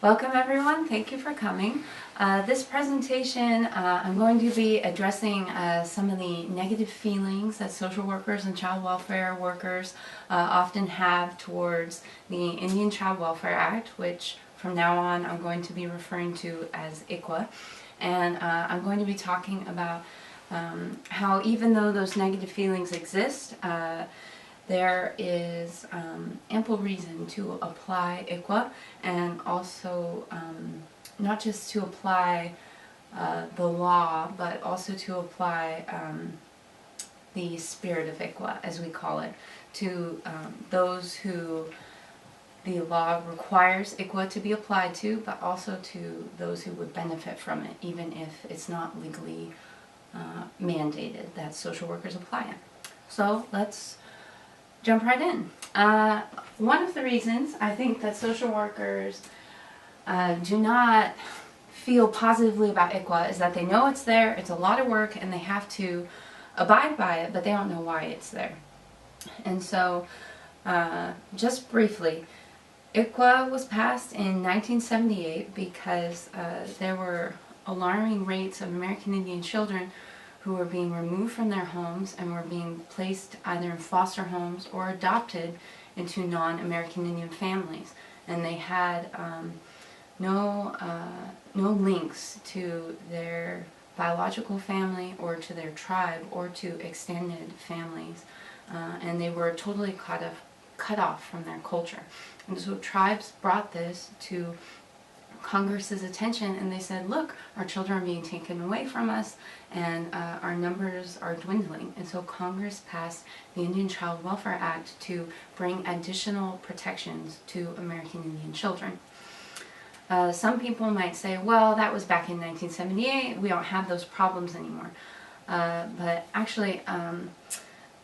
Welcome everyone, thank you for coming. This presentation I'm going to be addressing some of the negative feelings that social workers and child welfare workers often have towards the Indian Child Welfare Act, which from now on I'm going to be referring to as ICWA. And I'm going to be talking about how even though those negative feelings exist, there is ample reason to apply ICWA, and also not just to apply the law, but also to apply the spirit of ICWA, as we call it, to those who the law requires ICWA to be applied to, but also to those who would benefit from it, even if it's not legally mandated that social workers apply it. So let's jump right in. One of the reasons I think that social workers do not feel positively about ICWA is that they know it's there, it's a lot of work, and they have to abide by it, but they don't know why it's there. And so, just briefly, ICWA was passed in 1978 because there were alarming rates of American Indian children who were being removed from their homes and were being placed either in foster homes or adopted into non-American Indian families. And they had no links to their biological family or to their tribe or to extended families. And they were totally cut off from their culture. And so tribes brought this to Congress's attention, and they said, look, our children are being taken away from us, and our numbers are dwindling. And so Congress passed the Indian Child Welfare Act to bring additional protections to American Indian children. Some people might say, well, that was back in 1978, we don't have those problems anymore. But actually,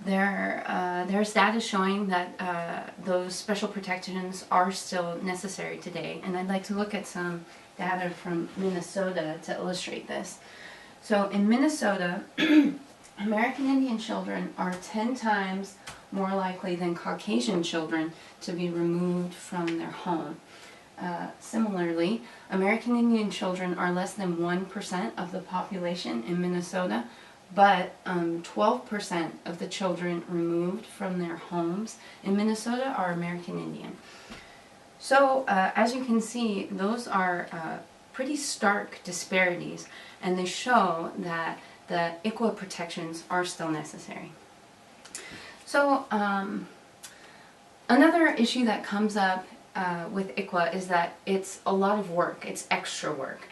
there's data showing that those special protections are still necessary today, and I'd like to look at some data from Minnesota to illustrate this. So in Minnesota, American Indian children are 10 times more likely than Caucasian children to be removed from their home. Similarly, American Indian children are less than 1% of the population in Minnesota, but 12% of the children removed from their homes in Minnesota are American Indian. So as you can see, those are pretty stark disparities, and they show that the ICWA protections are still necessary. So another issue that comes up with ICWA is that it's a lot of work, it's extra work.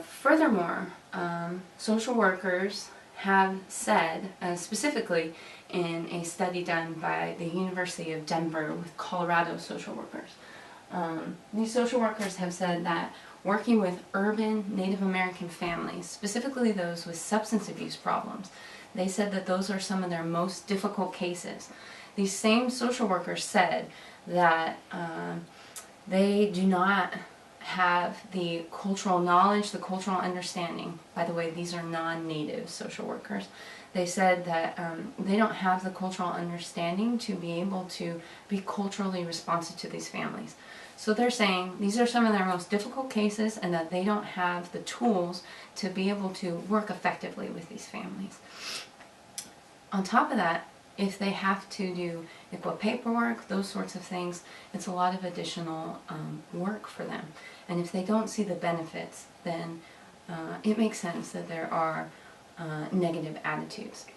Furthermore, social workers have said, specifically in a study done by the University of Denver with Colorado social workers, these social workers have said that working with urban Native American families, specifically those with substance abuse problems, they said that those are some of their most difficult cases. These same social workers said that they do not have the cultural knowledge, the cultural understanding. By the way, these are non-native social workers. They said that they don't have the cultural understanding to be able to be culturally responsive to these families. So they're saying these are some of their most difficult cases, and that they don't have the tools to be able to work effectively with these families. On top of that, if they have to do ICWA paperwork, those sorts of things, it's a lot of additional work for them. And if they don't see the benefits, then it makes sense that there are negative attitudes.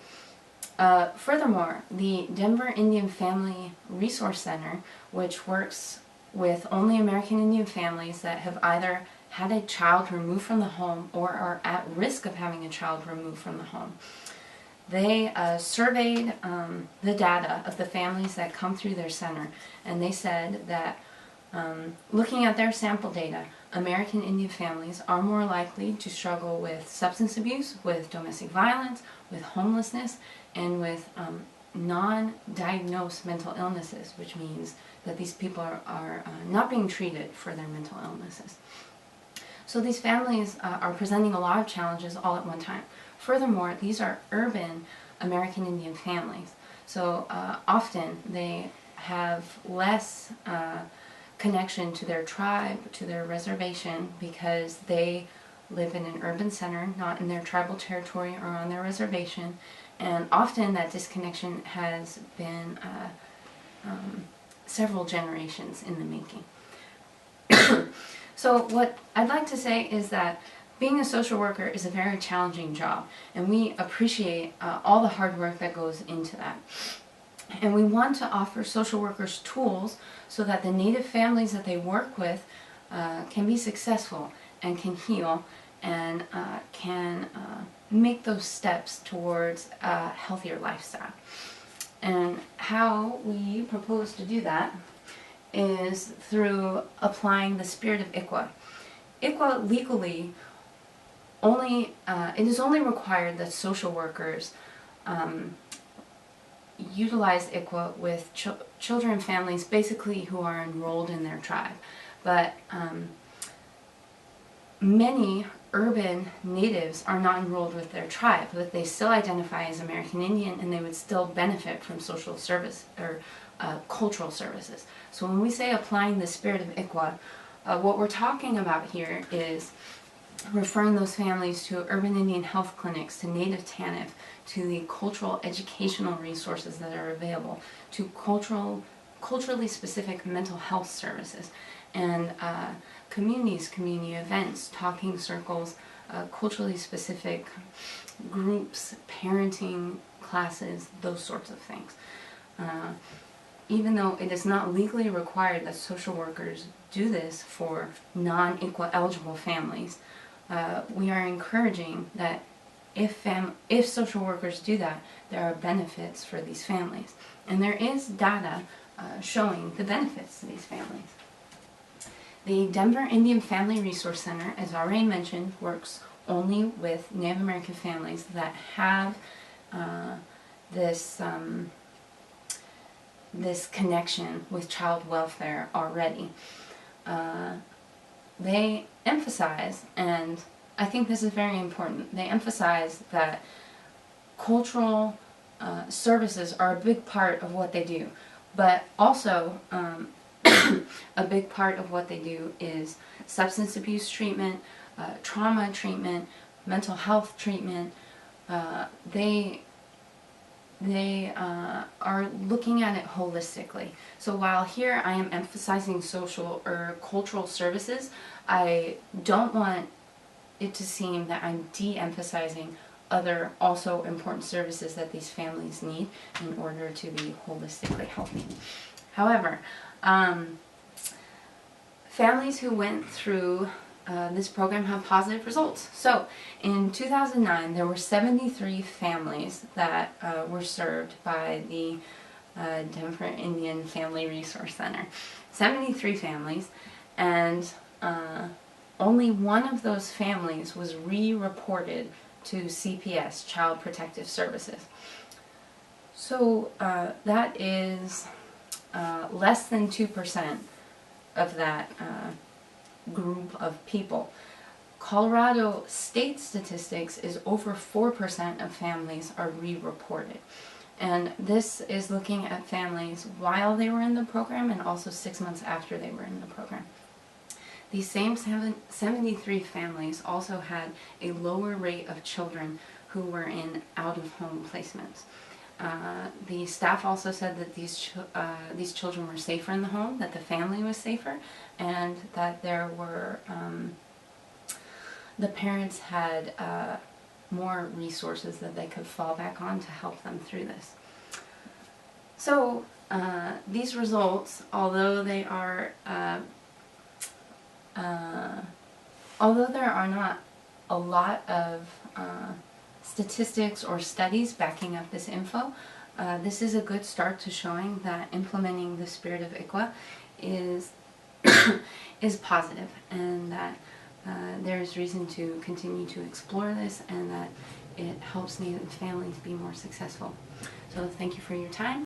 Furthermore, the Denver Indian Family Resource Center, which works with only American Indian families that have either had a child removed from the home or are at risk of having a child removed from the home, they surveyed the data of the families that come through their center, and they said that looking at their sample data, American Indian families are more likely to struggle with substance abuse, with domestic violence, with homelessness, and with non-diagnosed mental illnesses, which means that these people are not being treated for their mental illnesses. So these families are presenting a lot of challenges all at one time. Furthermore, these are urban American Indian families, so often they have less connection to their tribe, to their reservation, because they live in an urban center, not in their tribal territory or on their reservation, and often that disconnection has been several generations in the making. So what I'd like to say is that being a social worker is a very challenging job, and we appreciate all the hard work that goes into that. And we want to offer social workers tools so that the Native families that they work with can be successful and can heal and can make those steps towards a healthier lifestyle. And how we propose to do that is through applying the spirit of ICWA. ICWA legally it is only required that social workers utilize ICWA with children and families basically who are enrolled in their tribe. But many urban natives are not enrolled with their tribe, but they still identify as American Indian, and they would still benefit from social service or cultural services. So when we say applying the spirit of ICWA, what we're talking about here is referring those families to urban Indian health clinics, to native TANF, to the cultural educational resources that are available, to culturally specific mental health services, and community events, talking circles, culturally specific groups, parenting classes, those sorts of things. Even though it is not legally required that social workers do this for non-ICWA eligible families, we are encouraging that if social workers do that, there are benefits for these families. And there is data showing the benefits to these families. The Denver Indian Family Resource Center, as already mentioned, works only with Native American families that have this connection with child welfare already. They emphasize, and I think this is very important, they emphasize that cultural services are a big part of what they do, but also a big part of what they do is substance abuse treatment, trauma treatment, mental health treatment. They are looking at it holistically. So while here I am emphasizing social or cultural services, I don't want it to seem that I'm de-emphasizing other also important services that these families need in order to be holistically healthy. However, families who went through this program have positive results. So in 2009 there were 73 families that were served by the Denver Indian Family Resource Center. 73 families, and only one of those families was re-reported to CPS, Child Protective Services. So that is less than 2% of that group of people. Colorado state statistics is over 4% of families are re-reported. And this is looking at families while they were in the program and also 6 months after they were in the program. These same 73 families also had a lower rate of children who were in out-of-home placements. The staff also said that these children were safer in the home, that the family was safer, and that there were the parents had more resources that they could fall back on to help them through this. So these results, although there are not a lot of statistics or studies backing up this info, this is a good start to showing that implementing the spirit of ICWA is is positive, and that there is reason to continue to explore this, and that it helps Native families be more successful. So thank you for your time.